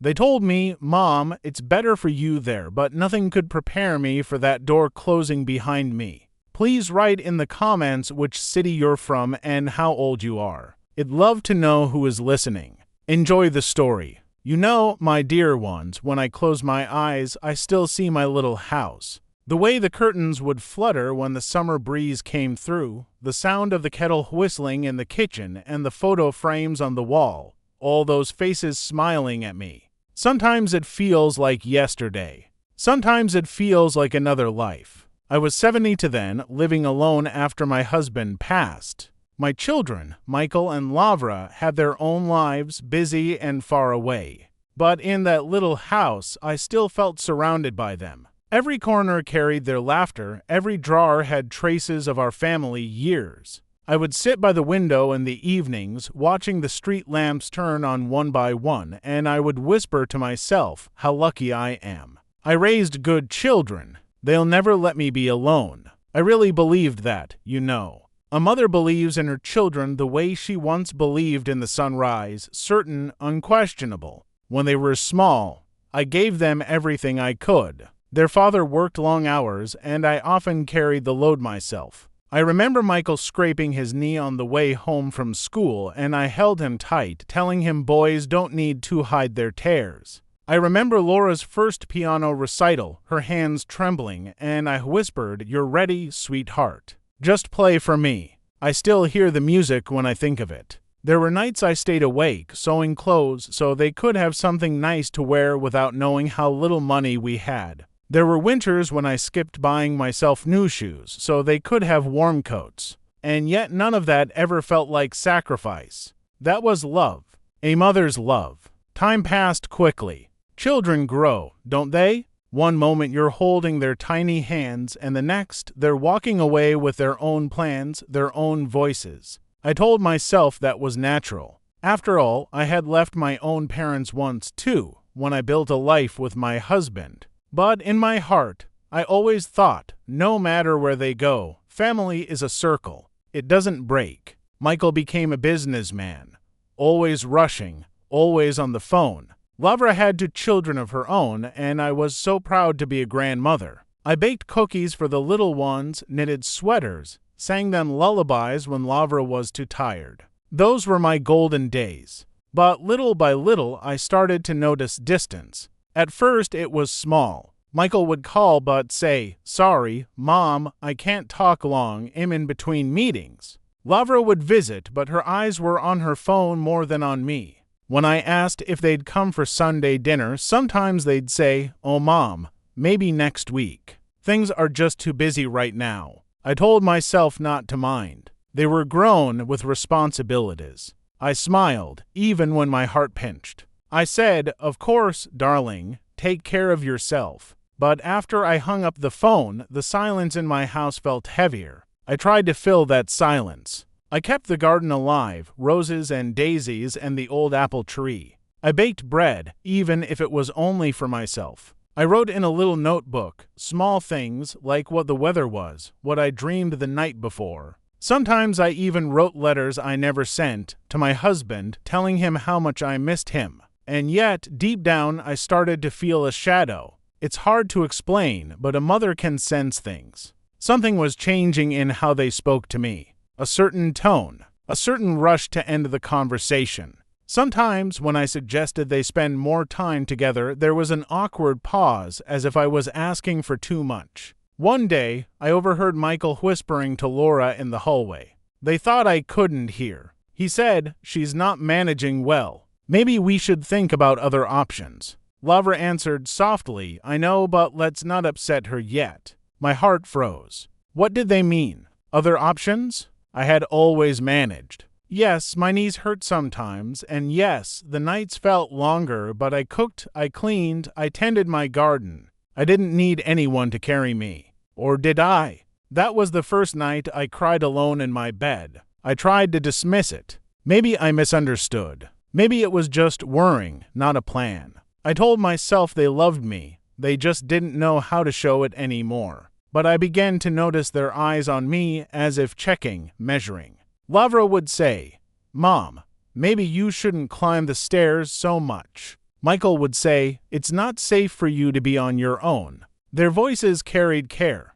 They told me, "Mom, it's better for you there," but nothing could prepare me for that door closing behind me. Please write in the comments which city you're from and how old you are. I'd love to know who is listening. Enjoy the story. You know, my dear ones, when I close my eyes, I still see my little house. The way the curtains would flutter when the summer breeze came through, the sound of the kettle whistling in the kitchen, and the photo frames on the wall, all those faces smiling at me. Sometimes it feels like yesterday. Sometimes it feels like another life. I was 72 then, living alone after my husband passed. My children, Michael and Lavra, had their own lives, busy and far away. But in that little house, I still felt surrounded by them. Every corner carried their laughter, every drawer had traces of our family years. I would sit by the window in the evenings, watching the street lamps turn on one by one, and I would whisper to myself how lucky I am. I raised good children. They'll never let me be alone. I really believed that, you know. A mother believes in her children the way she once believed in the sunrise, certain, unquestionable. When they were small, I gave them everything I could. Their father worked long hours, and I often carried the load myself. I remember Michael scraping his knee on the way home from school, and I held him tight, telling him boys don't need to hide their tears. I remember Laura's first piano recital, her hands trembling, and I whispered, "You're ready, sweetheart. Just play for me." I still hear the music when I think of it. There were nights I stayed awake, sewing clothes so they could have something nice to wear without knowing how little money we had. There were winters when I skipped buying myself new shoes so they could have warm coats. And yet none of that ever felt like sacrifice. That was love, a mother's love. Time passed quickly. Children grow, don't they? One moment you're holding their tiny hands, and the next they're walking away with their own plans, their own voices. I told myself that was natural. After all, I had left my own parents once too, when I built a life with my husband. But in my heart, I always thought, no matter where they go, family is a circle. It doesn't break. Michael became a businessman, always rushing, always on the phone. Lavra had 2 children of her own, and I was so proud to be a grandmother. I baked cookies for the little ones, knitted sweaters, sang them lullabies when Lavra was too tired. Those were my golden days. But little by little, I started to notice distance. At first, it was small. Michael would call but say, "Sorry, Mom, I can't talk long, I'm in between meetings." Lavra would visit, but her eyes were on her phone more than on me. When I asked if they'd come for Sunday dinner, sometimes they'd say, "Oh, Mom, maybe next week. Things are just too busy right now." I told myself not to mind. They were grown with responsibilities. I smiled, even when my heart pinched. I said, "Of course, darling, take care of yourself." But after I hung up the phone, the silence in my house felt heavier. I tried to fill that silence. I kept the garden alive, roses and daisies and the old apple tree. I baked bread, even if it was only for myself. I wrote in a little notebook, small things like what the weather was, what I dreamed the night before. Sometimes I even wrote letters I never sent to my husband, telling him how much I missed him. And yet, deep down, I started to feel a shadow. It's hard to explain, but a mother can sense things. Something was changing in how they spoke to me. A certain tone, a certain rush to end the conversation. Sometimes, when I suggested they spend more time together, there was an awkward pause, as if I was asking for too much. One day, I overheard Michael whispering to Laura in the hallway. They thought I couldn't hear. He said, "She's not managing well. Maybe we should think about other options." Lavra answered softly, "I know, but let's not upset her yet." My heart froze. What did they mean? Other options? I had always managed. Yes, my knees hurt sometimes, and yes, the nights felt longer, but I cooked, I cleaned, I tended my garden. I didn't need anyone to carry me. Or did I? That was the first night I cried alone in my bed. I tried to dismiss it. Maybe I misunderstood. Maybe it was just worrying, not a plan. I told myself they loved me. They just didn't know how to show it anymore. But I began to notice their eyes on me as if checking, measuring. Lavra would say, "Mom, maybe you shouldn't climb the stairs so much." Michael would say, "It's not safe for you to be on your own." Their voices carried care.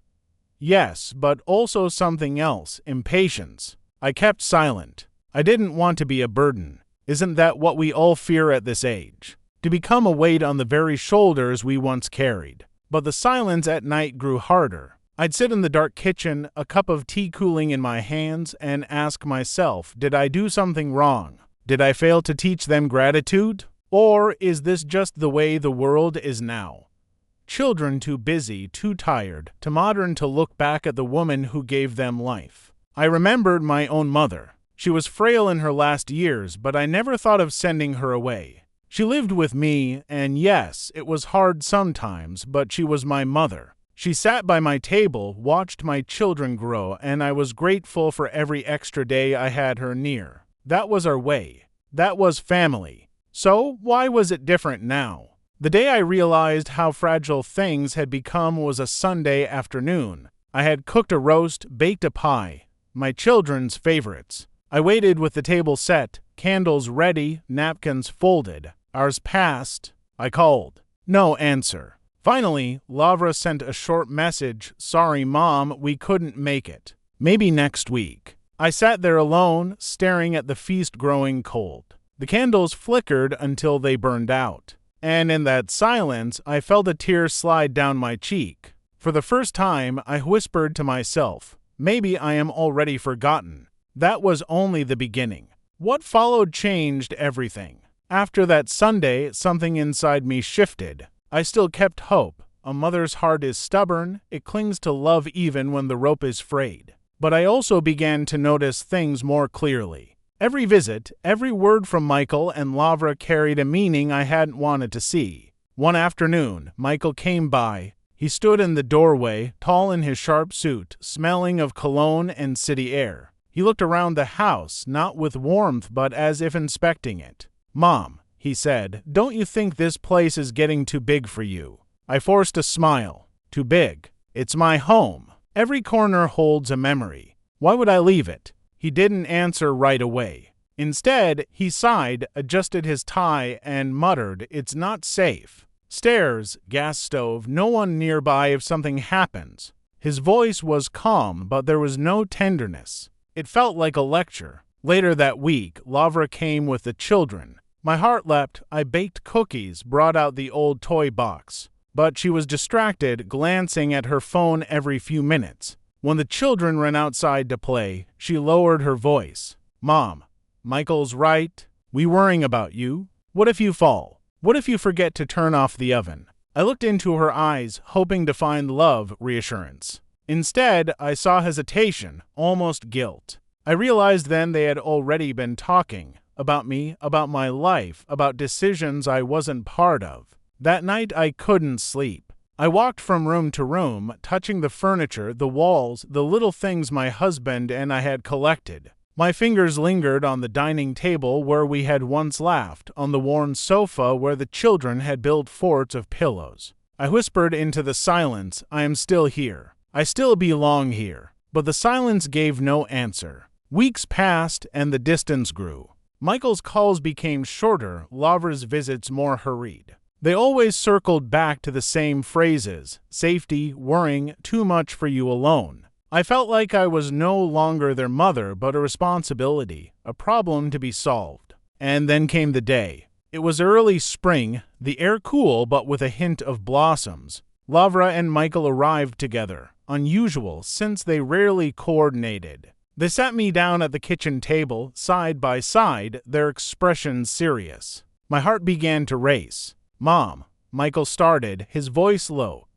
Yes, but also something else, impatience. I kept silent. I didn't want to be a burden. Isn't that what we all fear at this age? To become a weight on the very shoulders we once carried. But the silence at night grew harder. I'd sit in the dark kitchen, a cup of tea cooling in my hands, and ask myself, did I do something wrong? Did I fail to teach them gratitude? Or is this just the way the world is now? Children too busy, too tired, too modern to look back at the woman who gave them life. I remembered my own mother. She was frail in her last years, but I never thought of sending her away. She lived with me, and yes, it was hard sometimes, but she was my mother. She sat by my table, watched my children grow, and I was grateful for every extra day I had her near. That was our way. That was family. So, why was it different now? The day I realized how fragile things had become was a Sunday afternoon. I had cooked a roast, baked a pie, my children's favorites. I waited with the table set, candles ready, napkins folded. Hours passed. I called. No answer. Finally, Lavra sent a short message, "Sorry, Mom, we couldn't make it. Maybe next week." I sat there alone, staring at the feast growing cold. The candles flickered until they burned out. And in that silence, I felt a tear slide down my cheek. For the first time, I whispered to myself, maybe I am already forgotten. That was only the beginning. What followed changed everything. After that Sunday, something inside me shifted. I still kept hope. A mother's heart is stubborn. It clings to love even when the rope is frayed. But I also began to notice things more clearly. Every visit, every word from Michael and Lavra carried a meaning I hadn't wanted to see. One afternoon, Michael came by. He stood in the doorway, tall in his sharp suit, smelling of cologne and city air. He looked around the house, not with warmth but as if inspecting it. "Mom," he said, "don't you think this place is getting too big for you?" I forced a smile. Too big. It's my home. Every corner holds a memory. Why would I leave it? He didn't answer right away. Instead, he sighed, adjusted his tie, and muttered, "It's not safe. Stairs, gas stove, no one nearby if something happens." His voice was calm, but there was no tenderness. It felt like a lecture. Later that week, Lavra came with the children. My heart leapt. I baked cookies, brought out the old toy box. But she was distracted, glancing at her phone every few minutes. When the children ran outside to play, she lowered her voice. "Mom, Michael's right. We worrying about you. What if you fall? What if you forget to turn off the oven?" I looked into her eyes, hoping to find love, reassurance. Instead, I saw hesitation, almost guilt. I realized then they had already been talking about me, about my life, about decisions I wasn't part of. That night I couldn't sleep. I walked from room to room, touching the furniture, the walls, the little things my husband and I had collected. My fingers lingered on the dining table where we had once laughed, on the worn sofa where the children had built forts of pillows. I whispered into the silence, "I am still here. I still belong here." But the silence gave no answer. Weeks passed and the distance grew. Michael's calls became shorter, Lavra's visits more hurried. They always circled back to the same phrases: safety, worrying, too much for you alone. I felt like I was no longer their mother, but a responsibility, a problem to be solved. And then came the day. It was early spring, the air cool but with a hint of blossoms. Lavra and Michael arrived together, unusual since they rarely coordinated. They sat me down at the kitchen table, side by side, their expressions serious. My heart began to race. "Mom," Michael started, his voice low,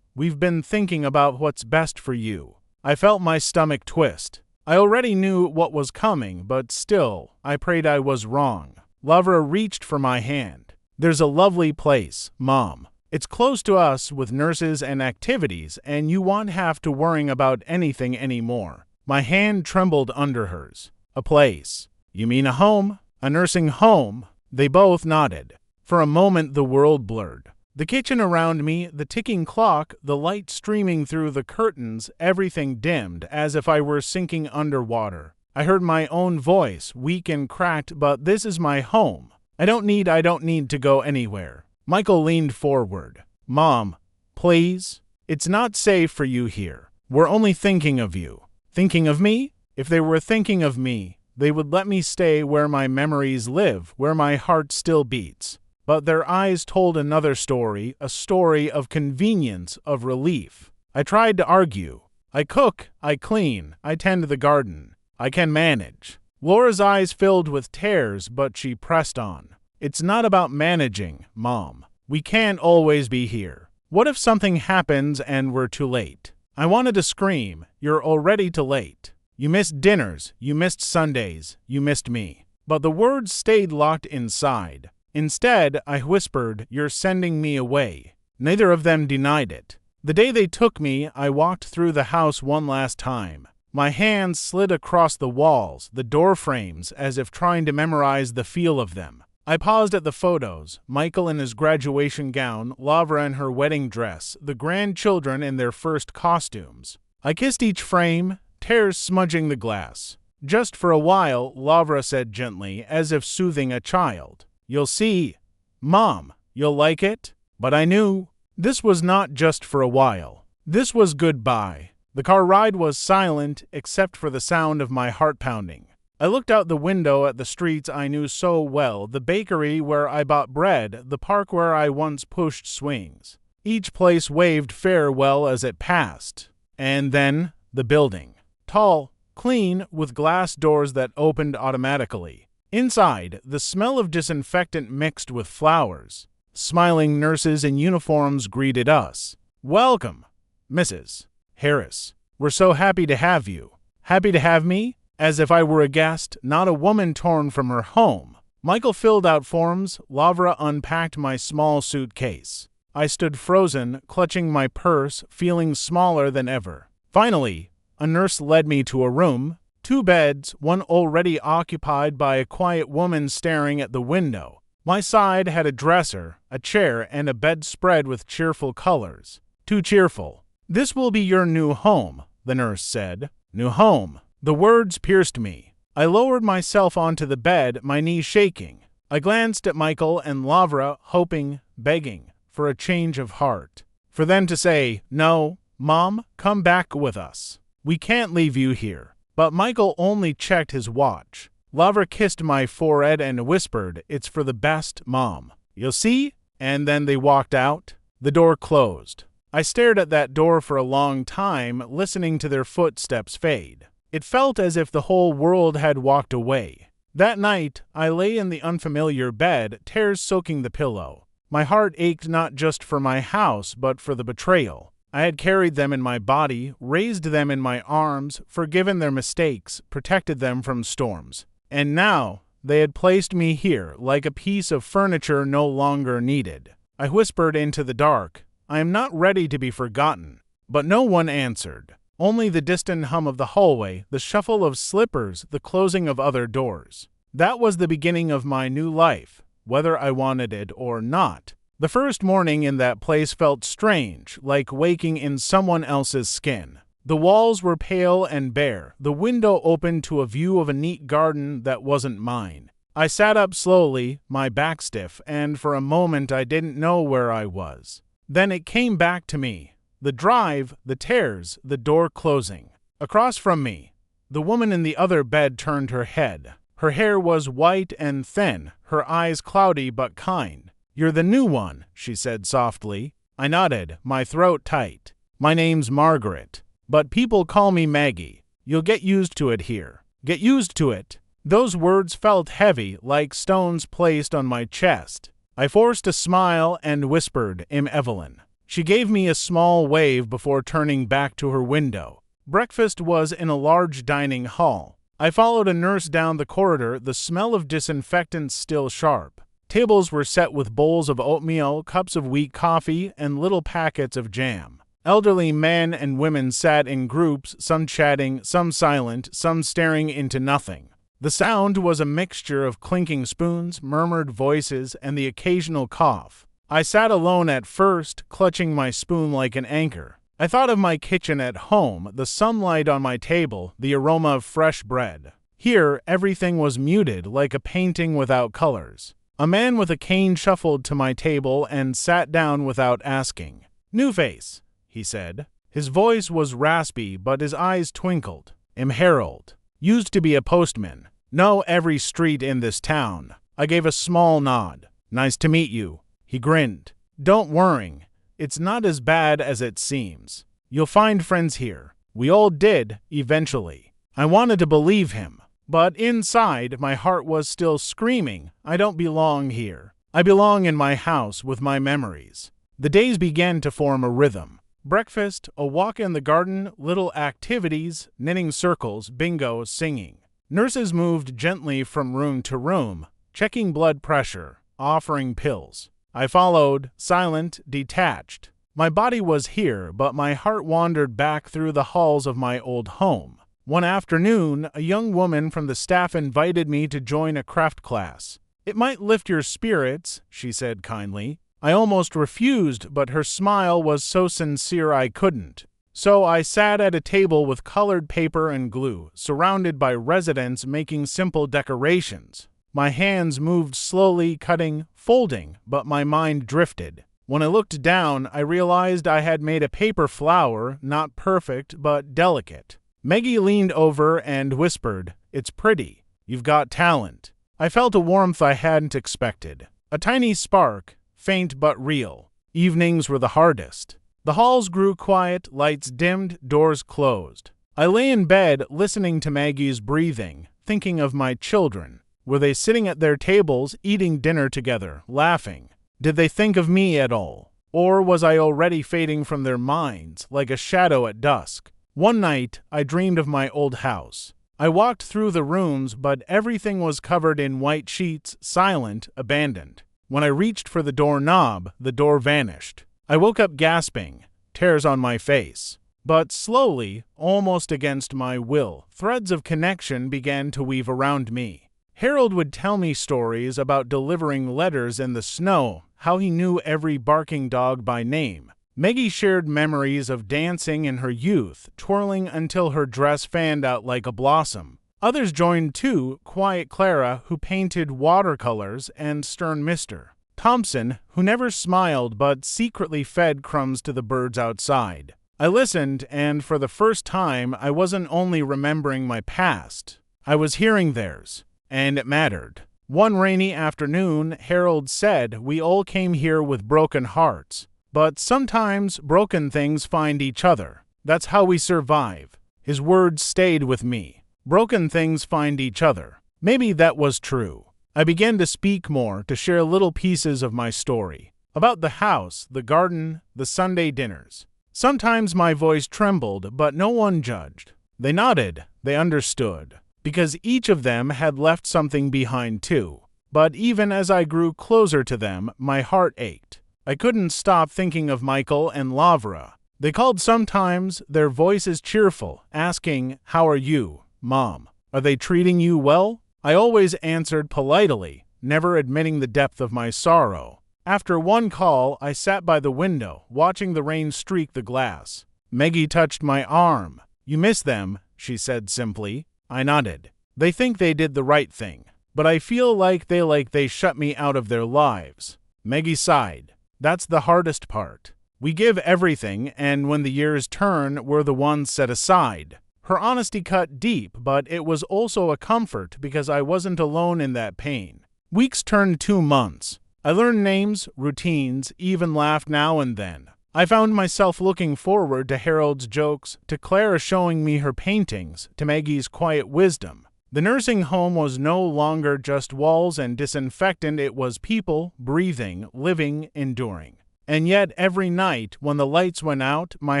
"we've been thinking about what's best for you." I felt my stomach twist. I already knew what was coming, but still, I prayed I was wrong. Lavra reached for my hand. "There's a lovely place, Mom. It's close to us with nurses and activities, and you won't have to worry about anything anymore." My hand trembled under hers. "A place? You mean a home? A nursing home?" They both nodded. For a moment the world blurred. The kitchen around me, the ticking clock, the light streaming through the curtains, everything dimmed, as if I were sinking underwater. I heard my own voice, weak and cracked, "But this is my home. I don't need to go anywhere. Michael leaned forward. Mom, please? It's not safe for you here. We're only thinking of you. Thinking of me? If they were thinking of me, they would let me stay where my memories live, where my heart still beats. But their eyes told another story, a story of convenience, of relief. I tried to argue. I cook, I clean, I tend the garden. I can manage. Laura's eyes filled with tears, but she pressed on. It's not about managing, Mom. We can't always be here. What if something happens and we're too late? I wanted to scream, you're already too late. You missed dinners, you missed Sundays, you missed me. But the words stayed locked inside. Instead, I whispered, you're sending me away. Neither of them denied it. The day they took me, I walked through the house one last time. My hands slid across the walls, the door frames, as if trying to memorize the feel of them. I paused at the photos, Michael in his graduation gown, Lavra in her wedding dress, the grandchildren in their first costumes. I kissed each frame, tears smudging the glass. Just for a while, Lavra said gently, as if soothing a child. You'll see. Mom, you'll like it? But I knew. This was not just for a while. This was goodbye. The car ride was silent, except for the sound of my heart pounding. I looked out the window at the streets I knew so well, the bakery where I bought bread, the park where I once pushed swings. Each place waved farewell as it passed. And then, the building. Tall, clean, with glass doors that opened automatically. Inside, the smell of disinfectant mixed with flowers. Smiling nurses in uniforms greeted us. Welcome, Mrs. Harris. We're so happy to have you. Happy to have me? As if I were a guest, not a woman torn from her home. Michael filled out forms, Lavra unpacked my small suitcase. I stood frozen, clutching my purse, feeling smaller than ever. Finally, a nurse led me to a room, 2 beds, one already occupied by a quiet woman staring at the window. My side had a dresser, a chair, and a bedspread with cheerful colors. Too cheerful. This will be your new home, the nurse said. New home. The words pierced me. I lowered myself onto the bed, my knees shaking. I glanced at Michael and Lavra, hoping, begging, for a change of heart. For them to say, no, Mom, come back with us. We can't leave you here. But Michael only checked his watch. Lavra kissed my forehead and whispered, it's for the best, Mom. You'll see? And then they walked out. The door closed. I stared at that door for a long time, listening to their footsteps fade. It felt as if the whole world had walked away. That night, I lay in the unfamiliar bed, tears soaking the pillow. My heart ached not just for my house, but for the betrayal. I had carried them in my body, raised them in my arms, forgiven their mistakes, protected them from storms. And now, they had placed me here, like a piece of furniture no longer needed. I whispered into the dark, I am not ready to be forgotten. But no one answered. Only the distant hum of the hallway, the shuffle of slippers, the closing of other doors. That was the beginning of my new life, whether I wanted it or not. The first morning in that place felt strange, like waking in someone else's skin. The walls were pale and bare, the window opened to a view of a neat garden that wasn't mine. I sat up slowly, my back stiff, and for a moment I didn't know where I was. Then it came back to me. The drive, the tears, the door closing. Across from me, the woman in the other bed turned her head. Her hair was white and thin, her eyes cloudy but kind. You're the new one, she said softly. I nodded, my throat tight. My name's Margaret, but people call me Maggie. You'll get used to it here. Get used to it. Those words felt heavy, like stones placed on my chest. I forced a smile and whispered, Evelyn. She gave me a small wave before turning back to her window. Breakfast was in a large dining hall. I followed a nurse down the corridor, the smell of disinfectant still sharp. Tables were set with bowls of oatmeal, cups of weak coffee, and little packets of jam. Elderly men and women sat in groups, some chatting, some silent, some staring into nothing. The sound was a mixture of clinking spoons, murmured voices, and the occasional cough. I sat alone at first, clutching my spoon like an anchor. I thought of my kitchen at home, the sunlight on my table, the aroma of fresh bread. Here, everything was muted, like a painting without colors. A man with a cane shuffled to my table and sat down without asking. "New face," he said. His voice was raspy, but his eyes twinkled. "Am Harold. Used to be a postman. Know every street in this town." I gave a small nod. "Nice to meet you." He grinned. "Don't worry. It's not as bad as it seems. You'll find friends here." We all did, eventually. I wanted to believe him, but inside my heart was still screaming, I don't belong here. I belong in my house with my memories. The days began to form a rhythm. Breakfast, a walk in the garden, little activities, knitting circles, bingo, singing. Nurses moved gently from room to room, checking blood pressure, offering pills. I followed, silent, detached. My body was here, but my heart wandered back through the halls of my old home. One afternoon, a young woman from the staff invited me to join a craft class. "It might lift your spirits," she said kindly. I almost refused, but her smile was so sincere I couldn't. So I sat at a table with colored paper and glue, surrounded by residents making simple decorations. My hands moved slowly, cutting, folding, but my mind drifted. When I looked down, I realized I had made a paper flower, not perfect, but delicate. Maggie leaned over and whispered, "It's pretty. You've got talent." I felt a warmth I hadn't expected. A tiny spark, faint but real. Evenings were the hardest. The halls grew quiet, lights dimmed, doors closed. I lay in bed, listening to Maggie's breathing, thinking of my children. Were they sitting at their tables, eating dinner together, laughing? Did they think of me at all? Or was I already fading from their minds, like a shadow at dusk? One night, I dreamed of my old house. I walked through the rooms, but everything was covered in white sheets, silent, abandoned. When I reached for the doorknob, the door vanished. I woke up gasping, tears on my face. But slowly, almost against my will, threads of connection began to weave around me. Harold would tell me stories about delivering letters in the snow, how he knew every barking dog by name. Maggie shared memories of dancing in her youth, twirling until her dress fanned out like a blossom. Others joined too, quiet Clara, who painted watercolors, and stern Mr. Thompson, who never smiled but secretly fed crumbs to the birds outside. I listened, and for the first time, I wasn't only remembering my past. I was hearing theirs. And it mattered. One rainy afternoon, Harold said, "We all came here with broken hearts. But sometimes broken things find each other. That's how we survive." His words stayed with me. Broken things find each other. Maybe that was true. I began to speak more, to share little pieces of my story. About the house, the garden, the Sunday dinners. Sometimes my voice trembled, but no one judged. They nodded. They understood. Because each of them had left something behind too. But even as I grew closer to them, my heart ached. I couldn't stop thinking of Michael and Lavra. They called sometimes, their voices cheerful, asking, "How are you, Mom? Are they treating you well?" I always answered politely, never admitting the depth of my sorrow. After one call, I sat by the window, watching the rain streak the glass. Maggie touched my arm. "You miss them," she said simply. I nodded. "They think they did the right thing, but I feel like they shut me out of their lives." Maggie sighed. "That's the hardest part. We give everything, and when the years turn, we're the ones set aside." Her honesty cut deep, but it was also a comfort because I wasn't alone in that pain. Weeks turned 2 months. I learned names, routines, even laughed now and then. I found myself looking forward to Harold's jokes, to Clara showing me her paintings, to Maggie's quiet wisdom. The nursing home was no longer just walls and disinfectant, it was people, breathing, living, enduring. And yet every night, when the lights went out, my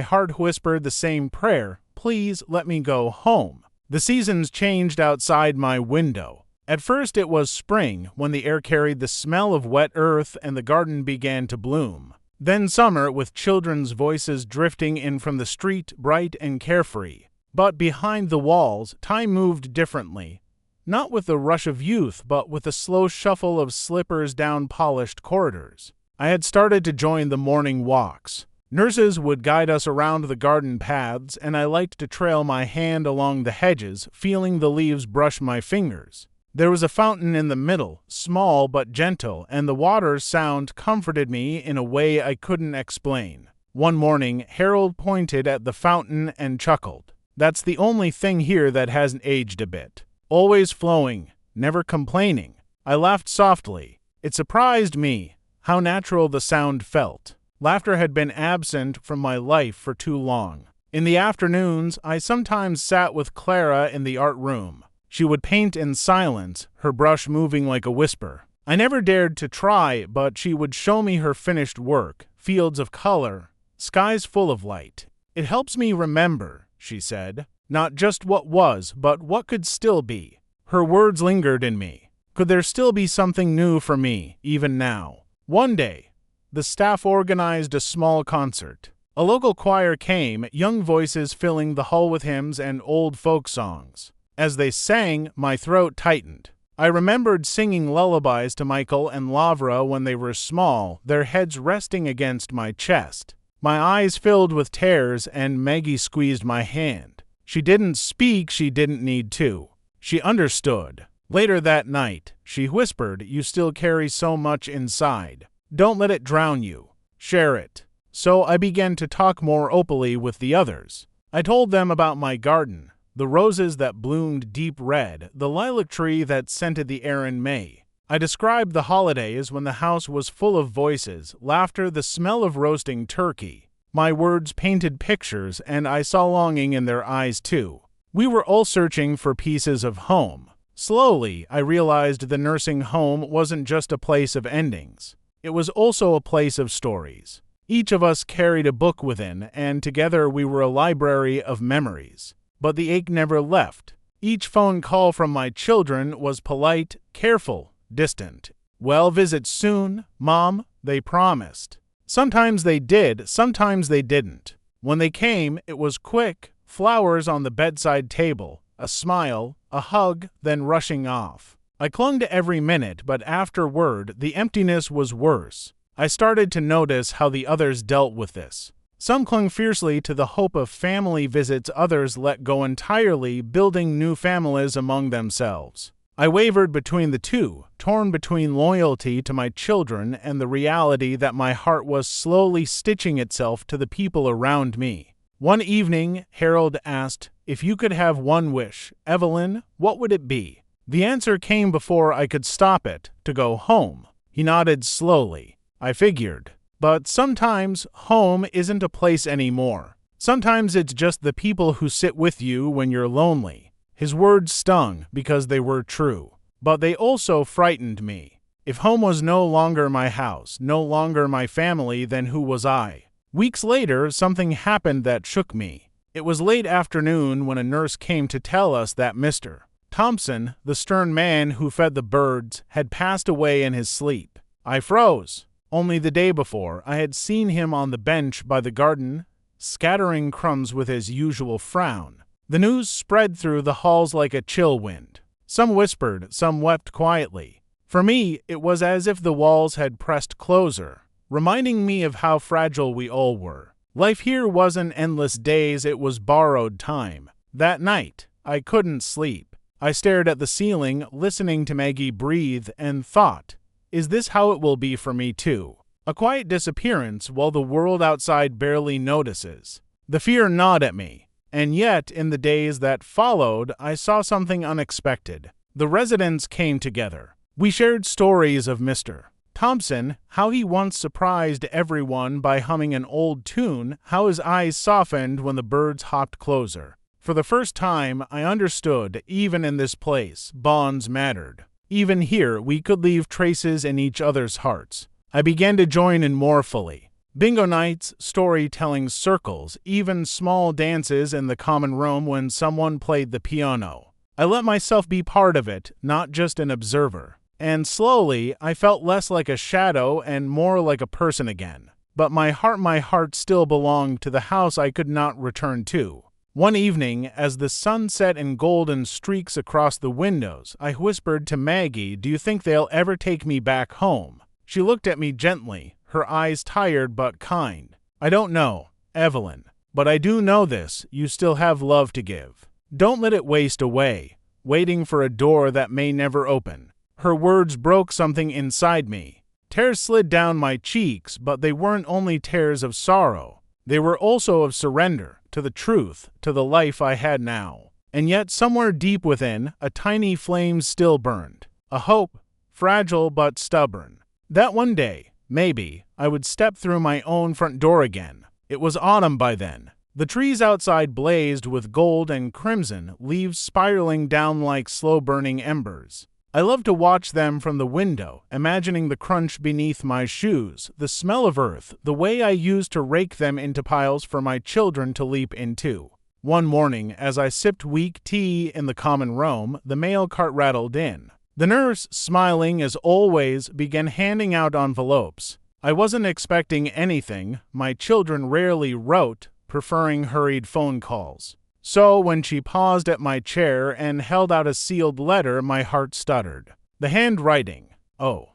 heart whispered the same prayer, "Please let me go home." The seasons changed outside my window. At first it was spring, when the air carried the smell of wet earth and the garden began to bloom. Then summer, with children's voices drifting in from the street, bright and carefree. But behind the walls, time moved differently. Not with the rush of youth, but with the slow shuffle of slippers down polished corridors. I had started to join the morning walks. Nurses would guide us around the garden paths, and I liked to trail my hand along the hedges, feeling the leaves brush my fingers. There was a fountain in the middle, small but gentle, and the water's sound comforted me in a way I couldn't explain. One morning, Harold pointed at the fountain and chuckled. "That's the only thing here that hasn't aged a bit. Always flowing, never complaining." I laughed softly. It surprised me how natural the sound felt. Laughter had been absent from my life for too long. In the afternoons, I sometimes sat with Clara in the art room. She would paint in silence, her brush moving like a whisper. I never dared to try, but she would show me her finished work, fields of color, skies full of light. "It helps me remember," she said, "not just what was, but what could still be." Her words lingered in me. Could there still be something new for me, even now? One day, the staff organized a small concert. A local choir came, young voices filling the hall with hymns and old folk songs. As they sang, my throat tightened. I remembered singing lullabies to Michael and Lavra when they were small, their heads resting against my chest. My eyes filled with tears, and Maggie squeezed my hand. She didn't speak, she didn't need to. She understood. Later that night, she whispered, "You still carry so much inside. Don't let it drown you. Share it." So I began to talk more openly with the others. I told them about my garden, the roses that bloomed deep red, the lilac tree that scented the air in May. I described the holidays when the house was full of voices, laughter, the smell of roasting turkey. My words painted pictures, and I saw longing in their eyes too. We were all searching for pieces of home. Slowly, I realized the nursing home wasn't just a place of endings. It was also a place of stories. Each of us carried a book within, and together we were a library of memories. But the ache never left. Each phone call from my children was polite, careful, distant. "Well, visit soon, Mom," they promised. Sometimes they did, sometimes they didn't. When they came, it was quick, flowers on the bedside table, a smile, a hug, then rushing off. I clung to every minute, but afterward, the emptiness was worse. I started to notice how the others dealt with this. Some clung fiercely to the hope of family visits, others let go entirely, building new families among themselves. I wavered between the two, torn between loyalty to my children and the reality that my heart was slowly stitching itself to the people around me. One evening, Harold asked, "If you could have one wish, Evelyn, what would it be?" The answer came before I could stop it, to go home. He nodded slowly. I figured. But sometimes home isn't a place anymore. Sometimes it's just the people who sit with you when you're lonely. His words stung because they were true, but they also frightened me. If home was no longer my house, no longer my family, then who was I? Weeks later, something happened that shook me. It was late afternoon when a nurse came to tell us that Mr. Thompson, the stern man who fed the birds, had passed away in his sleep. I froze. Only the day before, I had seen him on the bench by the garden, scattering crumbs with his usual frown. The news spread through the halls like a chill wind. Some whispered, some wept quietly. For me, it was as if the walls had pressed closer, reminding me of how fragile we all were. Life here wasn't endless days, it was borrowed time. That night, I couldn't sleep. I stared at the ceiling, listening to Maggie breathe, and thought, is this how it will be for me too? A quiet disappearance while the world outside barely notices. The fear gnawed at me. And yet, in the days that followed, I saw something unexpected. The residents came together. We shared stories of Mr. Thompson, how he once surprised everyone by humming an old tune, how his eyes softened when the birds hopped closer. For the first time, I understood, even in this place, bonds mattered. Even here, we could leave traces in each other's hearts. I began to join in more fully. Bingo nights, storytelling circles, even small dances in the common room when someone played the piano. I let myself be part of it, not just an observer. And slowly, I felt less like a shadow and more like a person again. But my heart still belonged to the house I could not return to. One evening, as the sun set in golden streaks across the windows, I whispered to Maggie, "Do you think they'll ever take me back home?" She looked at me gently, her eyes tired but kind. "I don't know, Evelyn, but I do know this, you still have love to give. Don't let it waste away. waiting for a door that may never open. Her words broke something inside me. Tears slid down my cheeks, but they weren't only tears of sorrow. They were also of surrender to the truth, to the life I had now. And yet somewhere deep within, a tiny flame still burned. A hope, fragile but stubborn. That one day, maybe, I would step through my own front door again. It was autumn by then. The trees outside blazed with gold and crimson, leaves spiraling down like slow-burning embers. I loved to watch them from the window, imagining the crunch beneath my shoes, the smell of earth, the way I used to rake them into piles for my children to leap into. One morning, as I sipped weak tea in the common room, the mail cart rattled in. The nurse, smiling as always, began handing out envelopes. I wasn't expecting anything. My children rarely wrote, preferring hurried phone calls. So when she paused at my chair and held out a sealed letter, my heart stuttered. The handwriting. Oh,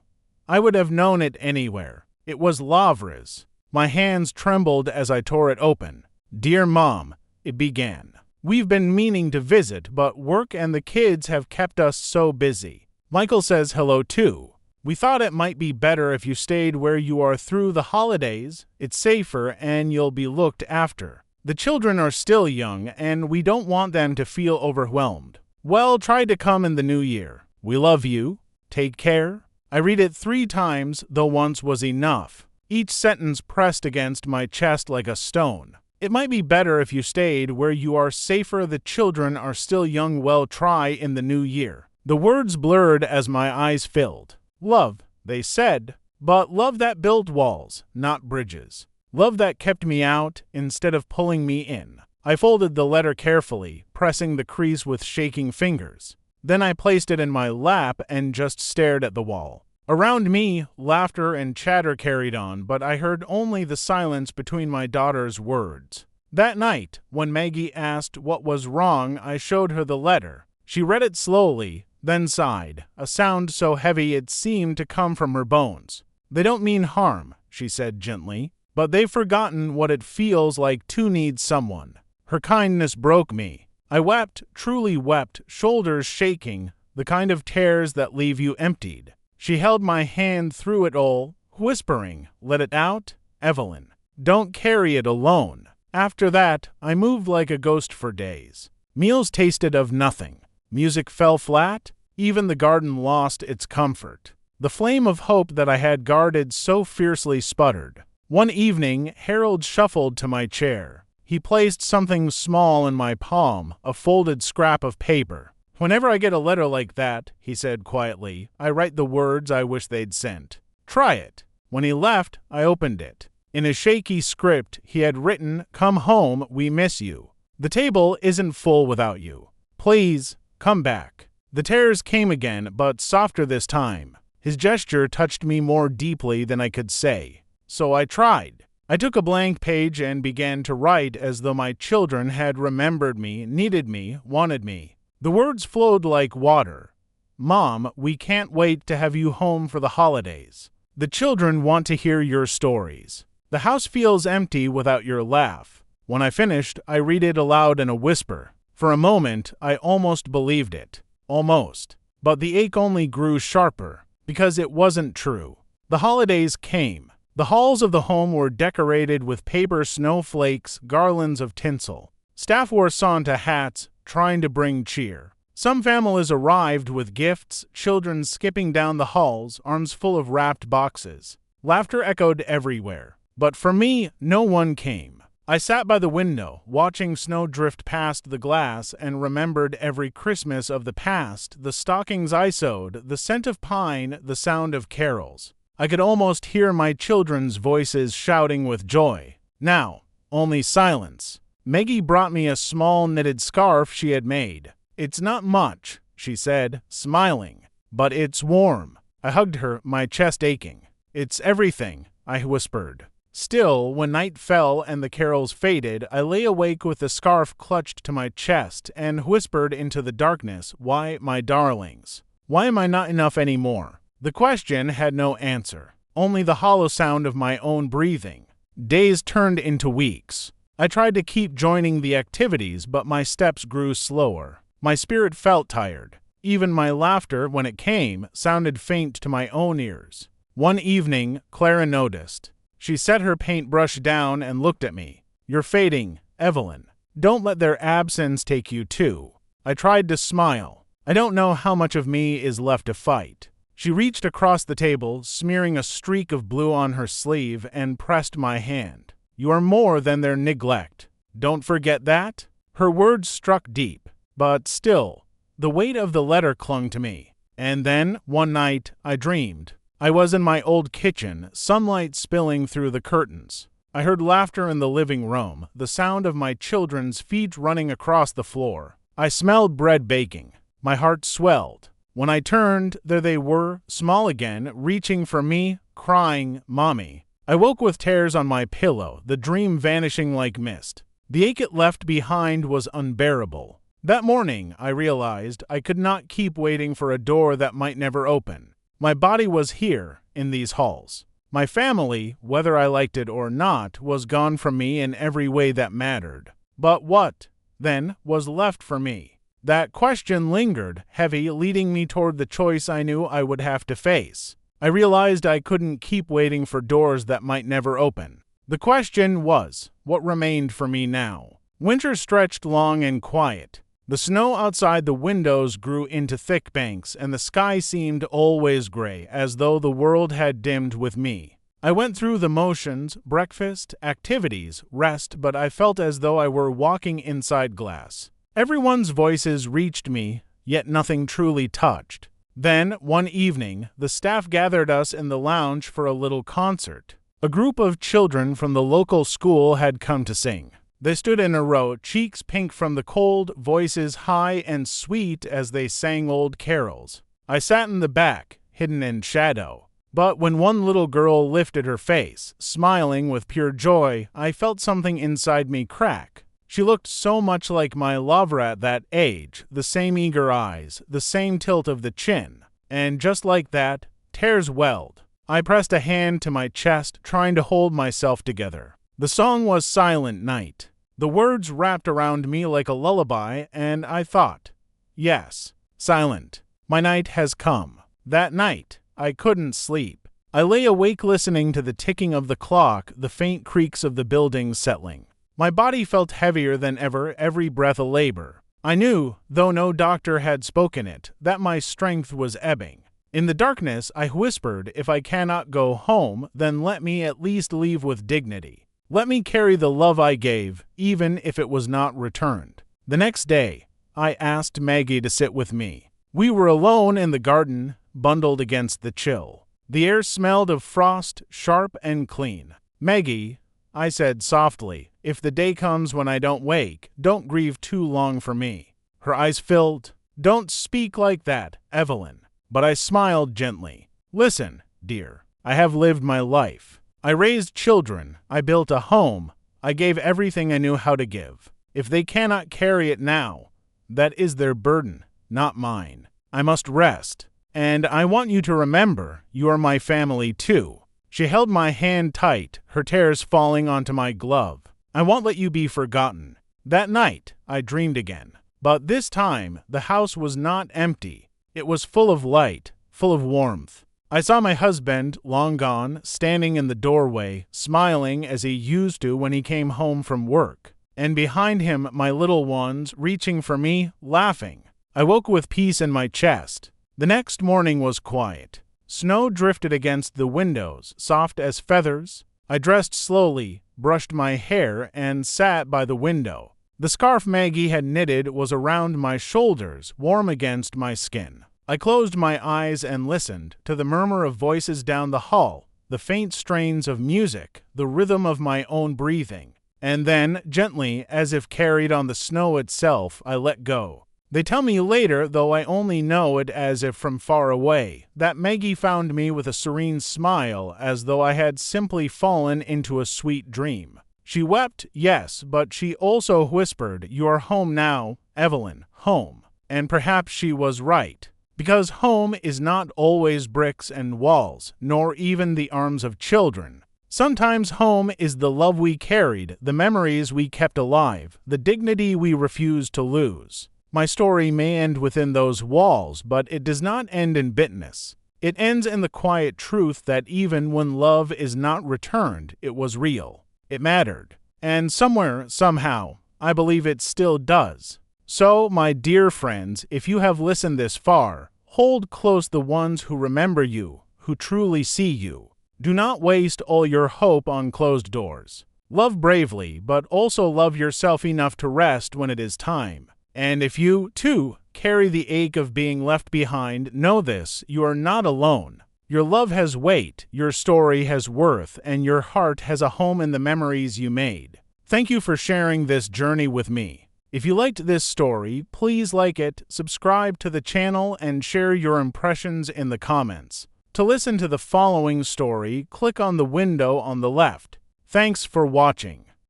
I would have known it anywhere. It was Lavra's. My hands trembled as I tore it open. "Dear Mom," it began. "We've been meaning to visit, but work and the kids have kept us so busy. Michael says hello too. We thought it might be better if you stayed where you are through the holidays. It's safer and you'll be looked after. The children are still young, and we don't want them to feel overwhelmed. Well, try to come in the new year. We love you. Take care." I read it 3 times, though once was enough. Each sentence pressed against my chest like a stone. "It might be better if you stayed where you are safer. The children are still young. Well, try in the new year." The words blurred as my eyes filled. Love, they said, but love that built walls, not bridges. Love that kept me out instead of pulling me in. I folded the letter carefully, pressing the crease with shaking fingers. Then I placed it in my lap and just stared at the wall. Around me, laughter and chatter carried on, but I heard only the silence between my daughter's words. That night, when Maggie asked what was wrong, I showed her the letter. She read it slowly, then sighed, a sound so heavy it seemed to come from her bones. "They don't mean harm," she said gently. "But they've forgotten what it feels like to need someone." Her kindness broke me. I wept, truly wept, shoulders shaking, the kind of tears that leave you emptied. She held my hand through it all, whispering, "Let it out, Evelyn. Don't carry it alone." After that, I moved like a ghost for days. Meals tasted of nothing. Music fell flat. Even the garden lost its comfort. The flame of hope that I had guarded so fiercely sputtered. One evening, Harold shuffled to my chair. He placed something small in my palm, a folded scrap of paper. "Whenever I get a letter like that," he said quietly, "I write the words I wish they'd sent. Try it." When he left, I opened it. In a shaky script, he had written, "Come home, we miss you. The table isn't full without you. Please, come back." The tears came again, but softer this time. His gesture touched me more deeply than I could say. So I tried. I took a blank page and began to write as though my children had remembered me, needed me, wanted me. The words flowed like water. "Mom, we can't wait to have you home for the holidays. The children want to hear your stories. The house feels empty without your laugh." When I finished, I read it aloud in a whisper. For a moment, I almost believed it. Almost. But the ache only grew sharper, because it wasn't true. The holidays came. The halls of the home were decorated with paper snowflakes, garlands of tinsel. Staff wore Santa hats, trying to bring cheer. Some families arrived with gifts, children skipping down the halls, arms full of wrapped boxes. Laughter echoed everywhere. But for me, no one came. I sat by the window, watching snow drift past the glass, and remembered every Christmas of the past, the stockings I sewed, the scent of pine, the sound of carols. I could almost hear my children's voices shouting with joy. Now, only silence. Maggie brought me a small knitted scarf she had made. "It's not much," she said, smiling, "but it's warm." I hugged her, my chest aching. "It's everything," I whispered. Still, when night fell and the carols faded, I lay awake with the scarf clutched to my chest and whispered into the darkness, "Why, my darlings? Why am I not enough anymore?" The question had no answer, only the hollow sound of my own breathing. Days turned into weeks. I tried to keep joining the activities, but my steps grew slower. My spirit felt tired. Even my laughter, when it came, sounded faint to my own ears. One evening, Clara noticed. She set her paintbrush down and looked at me. "You're fading, Evelyn. Don't let their absence take you too." I tried to smile. I don't know how much of me is left to fight. She reached across the table, smearing a streak of blue on her sleeve, and pressed my hand. "You are more than their neglect. Don't forget that." Her words struck deep, but still, the weight of the letter clung to me. And then, one night, I dreamed. I was in my old kitchen, sunlight spilling through the curtains. I heard laughter in the living room, the sound of my children's feet running across the floor. I smelled bread baking. My heart swelled. When I turned, there they were, small again, reaching for me, crying, "Mommy." I woke with tears on my pillow, the dream vanishing like mist. The ache it left behind was unbearable. That morning, I realized I could not keep waiting for a door that might never open. My body was here, in these halls. My family, whether I liked it or not, was gone from me in every way that mattered. But what, then, was left for me? That question lingered, heavy, leading me toward the choice I knew I would have to face. I realized I couldn't keep waiting for doors that might never open. The question was, what remained for me now? Winter stretched long and quiet. The snow outside the windows grew into thick banks, and the sky seemed always gray, as though the world had dimmed with me. I went through the motions, breakfast, activities, rest, but I felt as though I were walking inside glass. Everyone's voices reached me, yet nothing truly touched. Then, one evening, the staff gathered us in the lounge for a little concert. A group of children from the local school had come to sing. They stood in a row, cheeks pink from the cold, voices high and sweet as they sang old carols. I sat in the back, hidden in shadow. But when one little girl lifted her face, smiling with pure joy, I felt something inside me crack. She looked so much like my lover at that age, the same eager eyes, the same tilt of the chin. And just like that, tears welled. I pressed a hand to my chest, trying to hold myself together. The song was Silent Night. The words wrapped around me like a lullaby, and I thought, yes, silent. My night has come. That night, I couldn't sleep. I lay awake listening to the ticking of the clock, the faint creaks of the buildings settling. My body felt heavier than ever, every breath a labor. I knew, though no doctor had spoken it, that my strength was ebbing. In the darkness, I whispered, if I cannot go home, then let me at least leave with dignity. Let me carry the love I gave, even if it was not returned. The next day, I asked Maggie to sit with me. We were alone in the garden, bundled against the chill. The air smelled of frost, sharp and clean. "Maggie," I said softly, "if the day comes when I don't wake, don't grieve too long for me." Her eyes filled. "Don't speak like that, Evelyn." But I smiled gently. "Listen, dear, I have lived my life. I raised children, I built a home, I gave everything I knew how to give. If they cannot carry it now, that is their burden, not mine. I must rest. And I want you to remember, you are my family too." She held my hand tight, her tears falling onto my glove. "I won't let you be forgotten." That night, I dreamed again. But this time, the house was not empty. It was full of light, full of warmth. I saw my husband, long gone, standing in the doorway, smiling as he used to when he came home from work. And behind him, my little ones, reaching for me, laughing. I woke with peace in my chest. The next morning was quiet. Snow drifted against the windows, soft as feathers. I dressed slowly, brushed my hair, and sat by the window. The scarf Maggie had knitted was around my shoulders, warm against my skin. I closed my eyes and listened to the murmur of voices down the hall, the faint strains of music, the rhythm of my own breathing. And then, gently, as if carried on the snow itself, I let go. They tell me later, though I only know it as if from far away, that Maggie found me with a serene smile, as though I had simply fallen into a sweet dream. She wept, yes, but she also whispered, "You are home now, Evelyn, home." And perhaps she was right. Because home is not always bricks and walls, nor even the arms of children. Sometimes home is the love we carried, the memories we kept alive, the dignity we refused to lose. My story may end within those walls, but it does not end in bitterness. It ends in the quiet truth that even when love is not returned, it was real. It mattered. And somewhere, somehow, I believe it still does. So, my dear friends, if you have listened this far, hold close the ones who remember you, who truly see you. Do not waste all your hope on closed doors. Love bravely, but also love yourself enough to rest when it is time. And if you, too, carry the ache of being left behind, know this: you are not alone. Your love has weight, your story has worth, and your heart has a home in the memories you made. Thank you for sharing this journey with me. If you liked this story, please like it, subscribe to the channel, and share your impressions in the comments. To listen to the following story, click on the window on the left. Thanks for watching.